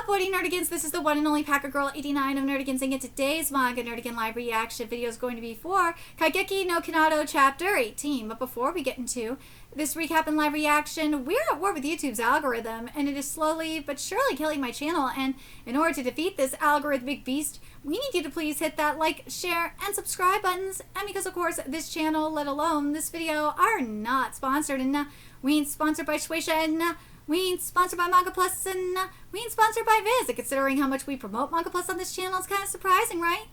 up, Woody Nerdigans? This is the one and only Packer Girl 89 of Nerdigans, and today's Manga Nerdigan live reaction video is going to be for Kaigeki no Kinato Chapter 18. But before we get into this recap and live reaction, we're at war with YouTube's algorithm, and it is slowly but surely killing my channel. And in order to defeat this algorithmic beast, we need you to please hit that like, share, and subscribe buttons. And because, of course, this channel, let alone this video, are not sponsored, and we ain't sponsored by Shueisha, and we ain't sponsored by Manga Plus, and we ain't sponsored by Viz. And considering how much we promote Manga Plus on this channel, it's kind of surprising, right?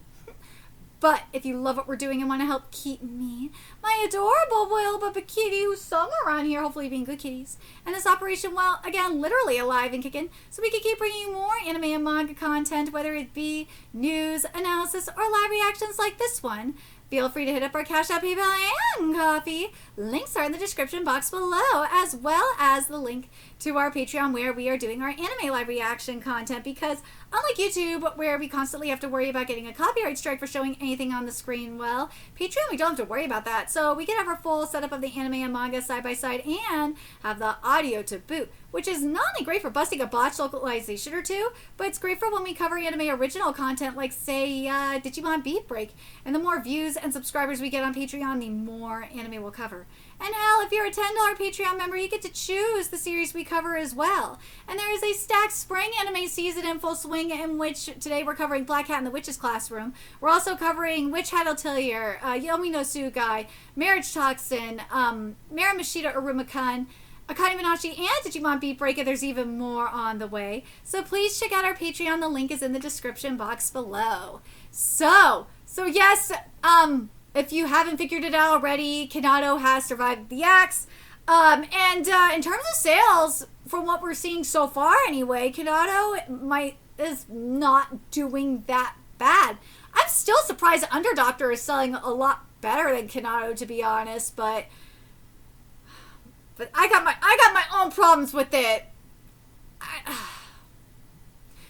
But if you love what we're doing and want to help keep me, my adorable boy Bubba kitty who's somewhere around here, hopefully being good kitties, and this operation, well, again, literally alive and kicking, so we can keep bringing you more anime and manga content, whether it be news, analysis, or live reactions like this one, feel free to hit up our Cash App, PayPal, and Coffee. Links are in the description box below, as well as the link to our Patreon where we are doing our anime live reaction content, because unlike YouTube, where we constantly have to worry about getting a copyright strike for showing anything on the screen, well, Patreon, we don't have to worry about that. So we can have our full setup of the anime and manga side by side and have the audio to boot, which is not only great for busting a botched localization or two, but it's great for when we cover anime original content like, say, Digimon Beat Break. And the more views and subscribers we get on Patreon, the more anime we'll cover. And hell, if you're a $10 Patreon member, you get to choose the series we cover as well. And there is a stacked spring anime season in full swing, in which today we're covering Black Hat in the Witch's Classroom. We're also covering Witch Hat Atelier, Yomi no Tsugai, Marriage Toxin, Marimashita Urumakan, Akane Minashi, and Digimon Beat Break, and there's even more on the way. So please check out our Patreon. The link is in the description box below. So yes, if you haven't figured it out already, Kinato has survived the axe. And in terms of sales, from what we're seeing so far anyway, Kinato is not doing that bad. I'm still surprised Underdoctor is selling a lot better than Kinato, to be honest, but I got my own problems with it.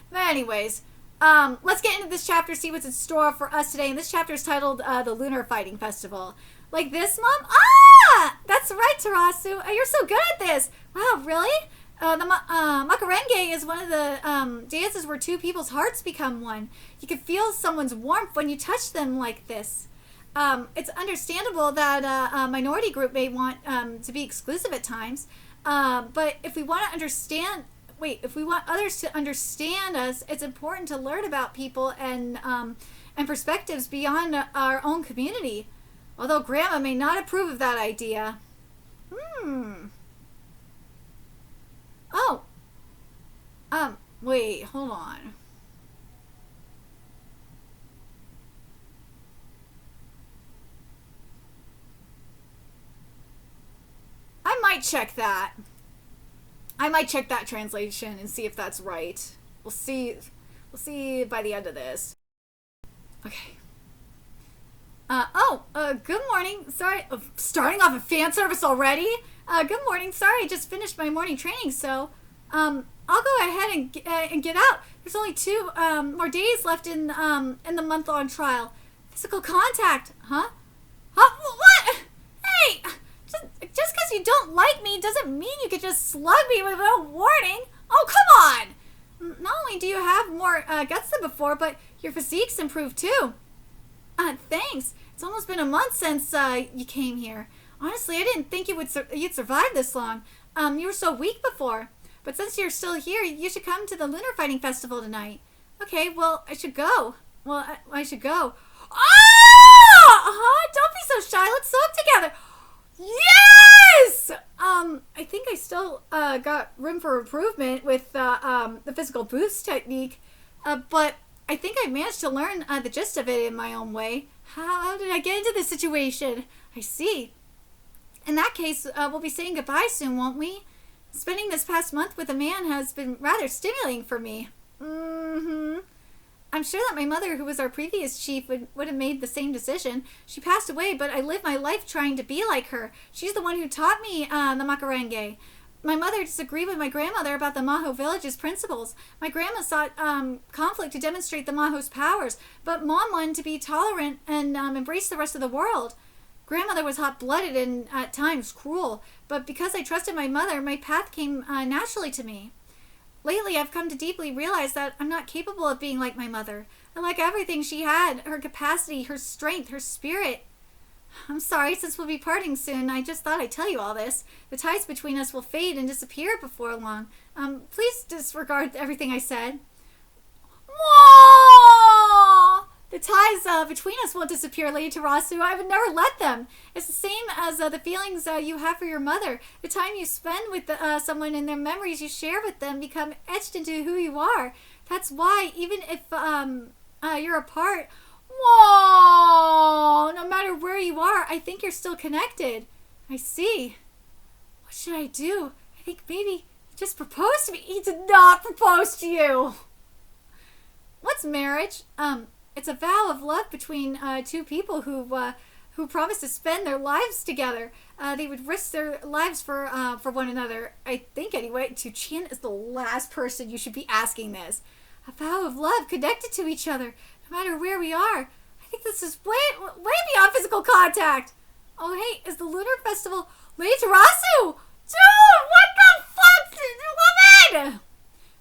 But anyways, let's get into this chapter, see what's in store for us today. And this chapter is titled The Lunar Fighting Festival. Like this, Mom? Ah! That's right, Tarasu. You're so good at this. Wow, really? The Makarenge is one of the dances where two people's hearts become one. You can feel someone's warmth when you touch them like this. It's understandable that a minority group may want to be exclusive at times, but if we want others to understand us, it's important to learn about people and perspectives beyond our own community. Although Grandma may not approve of that idea. Oh. Wait, hold on. I might check that. I might check that translation and see if that's right. We'll see by the end of this. Okay. Good morning. Sorry, starting off a fan service already? Good morning. Sorry, I just finished my morning training, so, I'll go ahead and get out. There's only 2 more days left in the month-long trial. Physical contact, huh? Huh? What? Hey! Just because you don't like me doesn't mean you could just slug me without warning. Oh, come on! Not only do you have more guts than before, but your physique's improved too. Thanks. It's almost been a month since you came here. Honestly, I didn't think you'd survive this long. You were so weak before. But since you're still here, you should come to the Lunar Fighting Festival tonight. Okay, well, I should go. I should go. Ah! Don't be so shy. Let's sew together. Yes! I think I still got room for improvement with the physical boost technique, but I think I managed to learn the gist of it in my own way. How did I get into this situation? I see. In that case, we'll be saying goodbye soon, won't we? Spending this past month with a man has been rather stimulating for me. I'm sure that my mother, who was our previous chief, would have made the same decision. She passed away, but I lived my life trying to be like her. She's the one who taught me the Makarenge. My mother disagreed with my grandmother about the MAJO village's principles. My grandma sought conflict to demonstrate the MAJO's powers, but Mom wanted to be tolerant and embrace the rest of the world. Grandmother was hot-blooded and at times cruel, but because I trusted my mother, my path came naturally to me. Lately, I've come to deeply realize that I'm not capable of being like my mother. I like everything she had, her capacity, her strength, her spirit. I'm sorry, since we'll be parting soon, I just thought I'd tell you all this. The ties between us will fade and disappear before long. Please disregard everything I said. Whoa! The ties between us won't disappear, Lady Tarasu. I would never let them. It's the same as the feelings you have for your mother. The time you spend with someone and their memories you share with them become etched into who you are. That's why, even if you're apart, whoa! No matter where you are, I think you're still connected. I see. What should I do? I think maybe he just proposed to me. He did not propose to you. What's marriage? It's a vow of love between two people who promise to spend their lives together. They would risk their lives for one another. I think anyway. Tuchin is the last person you should be asking this. A vow of love connected to each other, no matter where we are. I think this is way beyond physical contact. Oh hey, is the Lunar Festival Lady Tarasu? Dude, what the fuck, woman?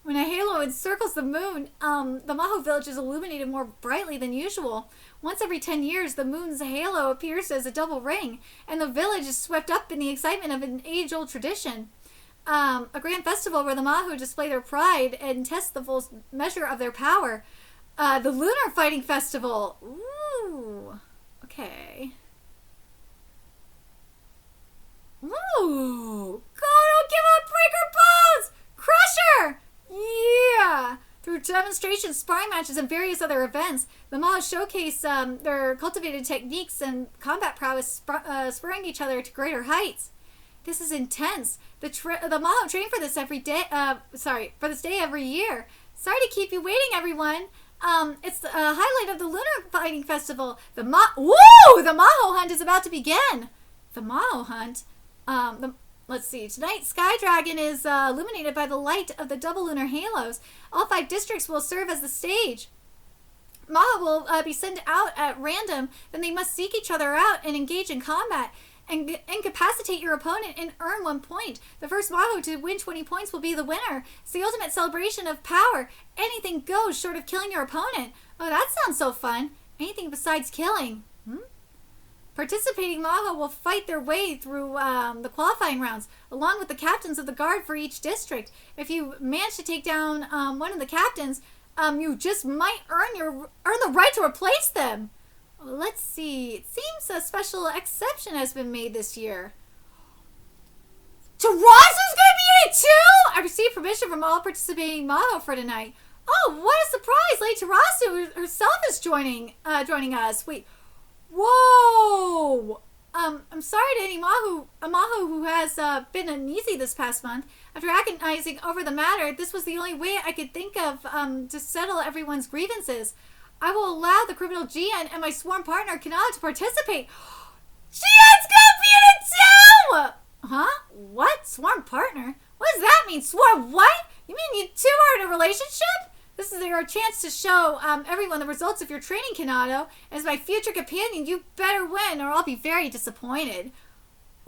When a halo encircles the moon, the MAJO village is illuminated more brightly than usual. Once every 10 years, the moon's halo appears as a double ring, and the village is swept up in the excitement of an age-old tradition. A grand festival where the MAJO display their pride and test the full measure of their power. The Lunar Fighting Festival. Ooh. Okay. Ooh. Go, give up, break her bones! Crush her! Yeah! Through demonstrations, sparring matches, and various other events, the MAJO showcase their cultivated techniques and combat prowess, spurring each other to greater heights. This is intense. The MAJO train for this for this day every year. Sorry to keep you waiting, everyone. It's the highlight of the Lunar Fighting Festival. The MAJO hunt is about to begin. The MAJO hunt. Let's see. Tonight, Sky Dragon is illuminated by the light of the double lunar halos. All 5 districts will serve as the stage. MAJO will be sent out at random. Then they must seek each other out and engage in combat. And incapacitate your opponent and earn 1 point. The first MAJO to win 20 points will be the winner. It's the ultimate celebration of power. Anything goes short of killing your opponent. Oh, that sounds so fun. Anything besides killing. Participating MAJO will fight their way through the qualifying rounds, along with the captains of the guard for each district. If you manage to take down one of the captains, you just might earn the right to replace them. Well, let's see. It seems a special exception has been made this year. Tarasu's gonna be in it too! I received permission from all participating MAJO for tonight. Oh, what a surprise! Lady Tarasu herself is joining us. Wait. Whoa! I'm sorry to any MAJO who has been uneasy this past month. After agonizing over the matter, this was the only way I could think of to settle everyone's grievances. I will allow the criminal Gian and my sworn partner Kinato to participate. Gian's gonna be in it too! Huh? What? Sworn partner? What does that mean? Sworn what? You mean you two are in a relationship? This is your chance to show everyone the results of your training, Kinato. As my future companion, you better win or I'll be very disappointed.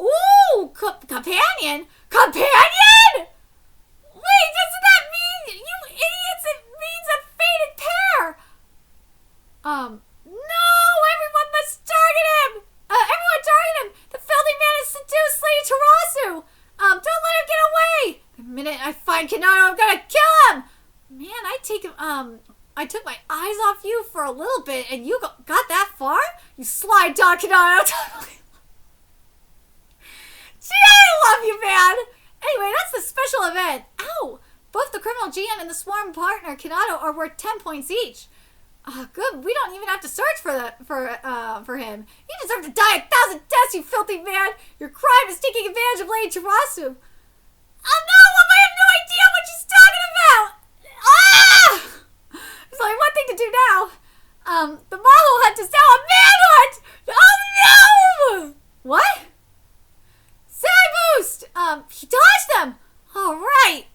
Ooh! Companion? Companion? Wait, doesn't that mean, you idiots, it means a fated pair? No! Everyone must target him! Everyone target him! The filthy man has seduced Lady Tarasu! Don't let him get away! The minute I find Kinato, I'm gonna kill him! Man, I took my eyes off you for a little bit and you got that far? You sly dog, Kinato! Gee, I love you, man! Anyway, that's the special event. Ow! Both the criminal Gian and the sworn partner, Kinato, are worth 10 points each. Good. We don't even have to search for him. You deserve to die 1,000 deaths, you filthy man. Your crime is taking advantage of Lady Tarasu. Oh no! I have no idea what she's talking about. Ah! There's only one thing to do now. The MAJO hunt is now a manhunt. Oh no! What? Side boost. He dodged them. All right.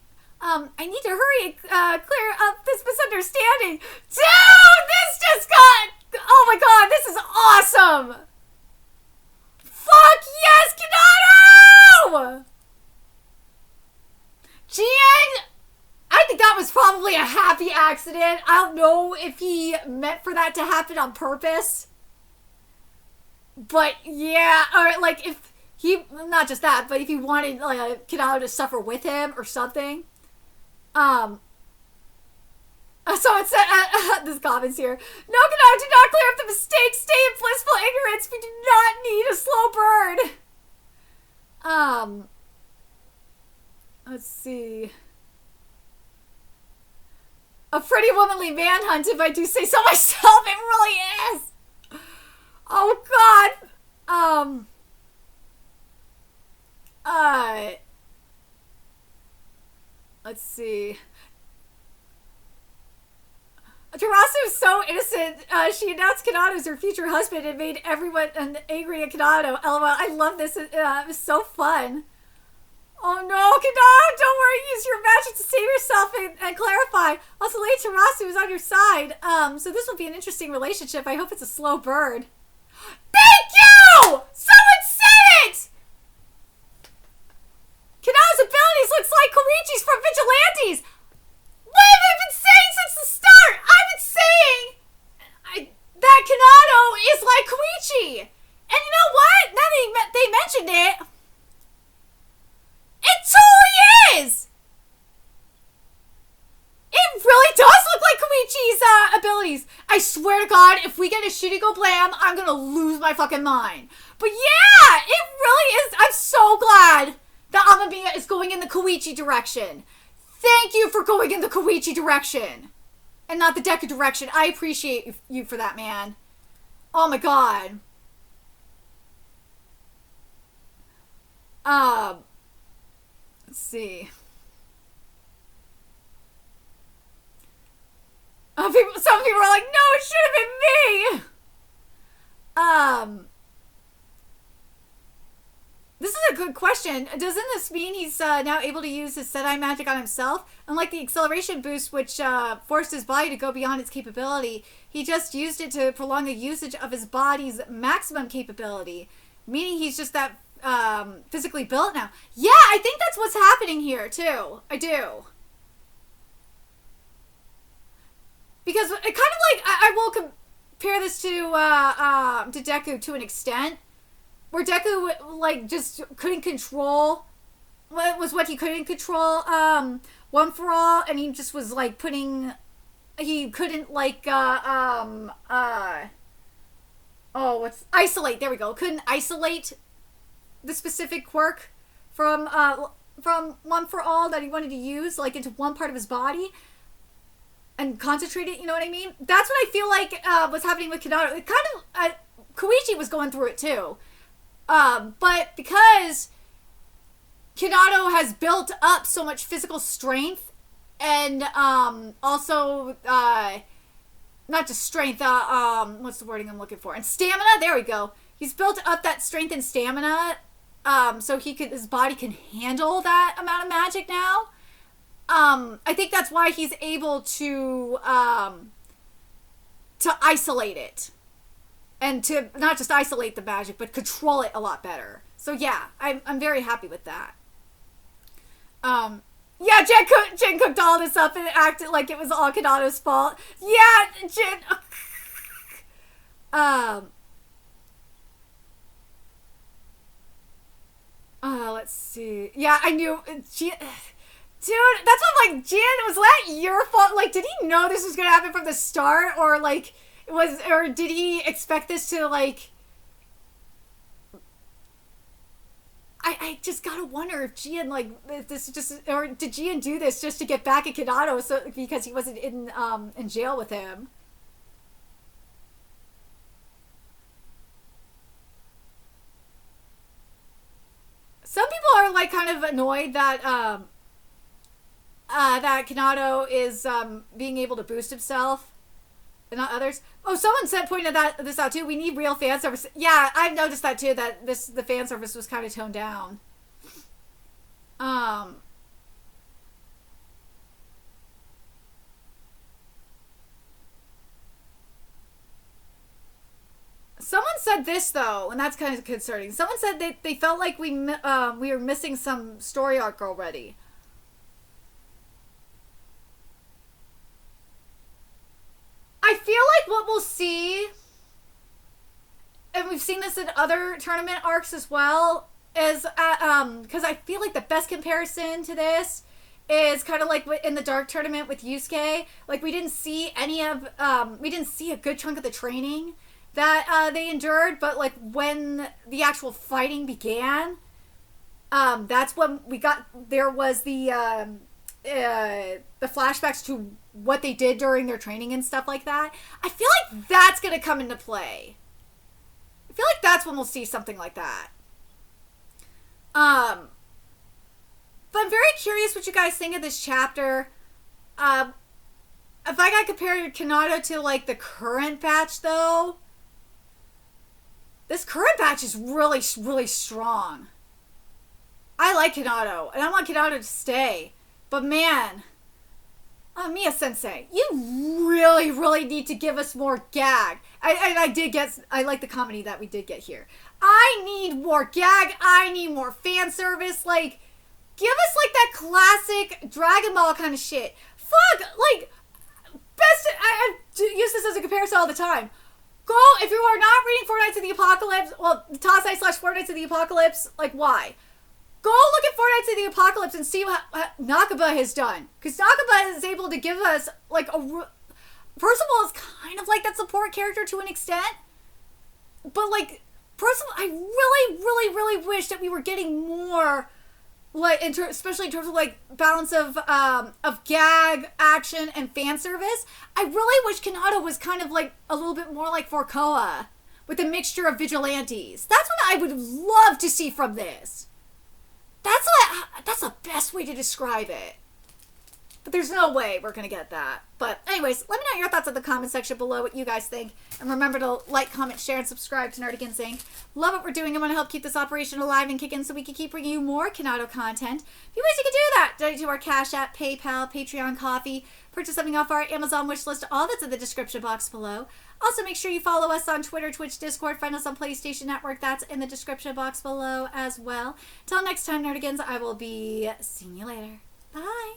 I need to hurry and clear up this misunderstanding. Dude, this just got... Oh my god, this is awesome! Fuck yes, Kinato! Gian, I think think that was probably a happy accident. I don't know if he meant for that to happen on purpose. But yeah, or like if he, not just that, but if he wanted like Kinato to suffer with him or something. So it said, this comments here. No, Kinato, do not clear up the mistake. Stay in blissful ignorance. We do not need a slow burn. Let's see. A pretty womanly manhunt, if I do say so myself. It really is. Oh, God. Let's see. Tarasu is so innocent. She announced Kinato as her future husband and made everyone angry at Kinato. LOL. I love this. It was so fun. Oh no, Kinato, don't worry. Use your magic to save yourself and clarify. Also, Lady Tarasu is on your side. So this will be an interesting relationship. I hope it's a slow burn. Thank you! Someone said it! Kinato's abilities looks like Koichi's from Vigilantes. What have I been saying since the start? I've been saying that Kinato is like Koichi. And you know what? Now that they mentioned it, it totally is. It really does look like Koichi's abilities. I swear to God, if we get a Shinigo Blam, I'm going to lose my fucking mind. But yeah, it really is. I'm so glad that Amamiya is going in the Koichi direction. Thank you for going in the Koichi direction. And not the Deku direction. I appreciate you for that, man. Oh my God. Let's see. Some people are like, no, it should have been me. This is a good question. Doesn't this mean he's now able to use his Sedai magic on himself? Unlike the acceleration boost, which forced his body to go beyond its capability, he just used it to prolong the usage of his body's maximum capability. Meaning he's just that physically built now. Yeah, I think that's what's happening here, too. I do. Because it kind of like, I will compare this to Deku to an extent. Where Deku, like, just couldn't control, what he couldn't control, One For All, and he just was, like, he couldn't, like, isolate, there we go, couldn't isolate the specific quirk from One For All that he wanted to use, like, into one part of his body, and concentrate it, you know what I mean? That's what I feel like, was happening with Kinato. It kind of, Koichi was going through it, too. But because Kinato has built up so much physical strength and, also, not just strength, what's the wording I'm looking for? And stamina, there we go. He's built up that strength and stamina, so his body can handle that amount of magic now. I think that's why he's able to isolate it. And to not just isolate the magic, but control it a lot better. So yeah, I'm very happy with that. Yeah, Jen cooked all this up and acted like it was all Kinato's fault. Yeah, Jen. Let's see. Yeah, I knew. Dude, that's what I'm like, Jen, was that your fault? Like, did he know this was gonna happen from the start? Or like, or did he expect this to, like... I just gotta wonder if Gian, like, if this just... Or did Gian do this just to get back at Kinato because he wasn't in jail with him? Some people are, like, kind of annoyed that, that Kinato is, being able to boost himself. And not others. Oh, someone pointed this out too. We need real fan service. Yeah, I've noticed that too. That the fan service was kind of toned down. Someone said this though, and that's kind of concerning. Someone said they felt like we were missing some story arc already. we'll see, and we've seen this in other tournament arcs as well, is because I feel like the best comparison to this is kind of like in the Dark Tournament with Yusuke. Like, we didn't see we didn't see a good chunk of the training that they endured, but like when the actual fighting began, that's when there was the flashbacks to what they did during their training and stuff like that. I feel like that's gonna come into play. I feel like that's when we'll see something like that. But I'm very curious what you guys think of this chapter. If I gotta compare Kinato to like the current batch, though, this current batch is really, really strong. I like Kinato, and I want Kinato to stay. But man, Mia-sensei, you really, really need to give us more gag. I like the comedy that we did get here. I need more gag. I need more fan service. Like, give us like that classic Dragon Ball kind of shit. Fuck, like, I use this as a comparison all the time. Go, if you are not reading Four Nights of the Apocalypse, well, Tassai/Four Nights of the Apocalypse, like, why? Go look at Four Nights of the Apocalypse and see what Nakaba has done. Because Nakaba is able to give us, like, first of all, it's kind of like that support character to an extent. But, like, personally, I really, really, really wish that we were getting more, like, especially in terms of, like, balance of gag, action, and fan service. I really wish Kinato was kind of, like, a little bit more like Forkoa, with a mixture of vigilantes. That's what I would love to see from this. That's the best way to describe it. But there's no way we're going to get that. But anyways, let me know your thoughts in the comment section below, what you guys think. And remember to like, comment, share, and subscribe to Nerdigans Inc. Love what we're doing. I want to help keep this operation alive and kicking so we can keep bringing you more Kinato content. If you wish you can do that, donate to our Cash App, PayPal, Patreon, Coffee, purchase something off our Amazon wish list, all that's in the description box below. Also, make sure you follow us on Twitter, Twitch, Discord, find us on PlayStation Network. That's in the description box below as well. Till next time, Nerdigans, I will be seeing you later. Bye!